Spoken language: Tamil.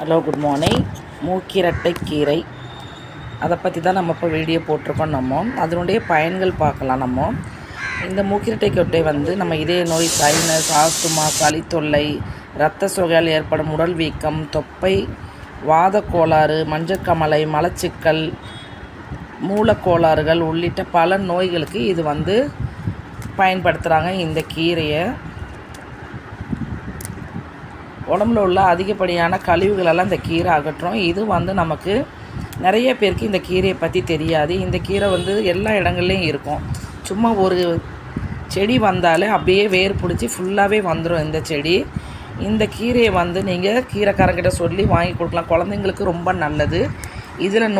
Hello, good morning. மூக்கிரட்டை கீரை அதை பற்றி தான் நம்ம இப்போ வீடியோ போட்டிருக்கோம். அதனுடைய பயன்கள் பார்க்கலாம். இந்த மூக்கிரட்டை கொட்டை நம்ம இதய நோய், சைனஸ், ஆஸ்துமா, சளி தொல்லை, இரத்த சோகையால் ஏற்படும் உடல் வீக்கம், தொப்பை, வாத கோளாறு, மஞ்சக்கமலை, மலச்சிக்கல், மூலக்கோளாறுகள் உள்ளிட்ட பல நோய்களுக்கு இது பயன்படுத்துகிறாங்க. இந்த கீரையை உடம்புல உள்ள அதிகப்படியான கழிவுகளெல்லாம் இந்த கீரை அகற்றும். இது நமக்கு நிறைய பேருக்கு இந்த கீரையை பற்றி தெரியாது. இந்த கீரை எல்லா இடங்கள்லையும் இருக்கும். சும்மா ஒரு செடி வந்தாலே அப்படியே வேர் பிடிச்சி ஃபுல்லாகவே வந்துடும் இந்த செடி. இந்த கீரையை நீங்கள் கீரைக்காரங்கிட்ட சொல்லி வாங்கி கொடுக்கலாம். குழந்தைங்களுக்கு ரொம்ப நல்லது. இதில்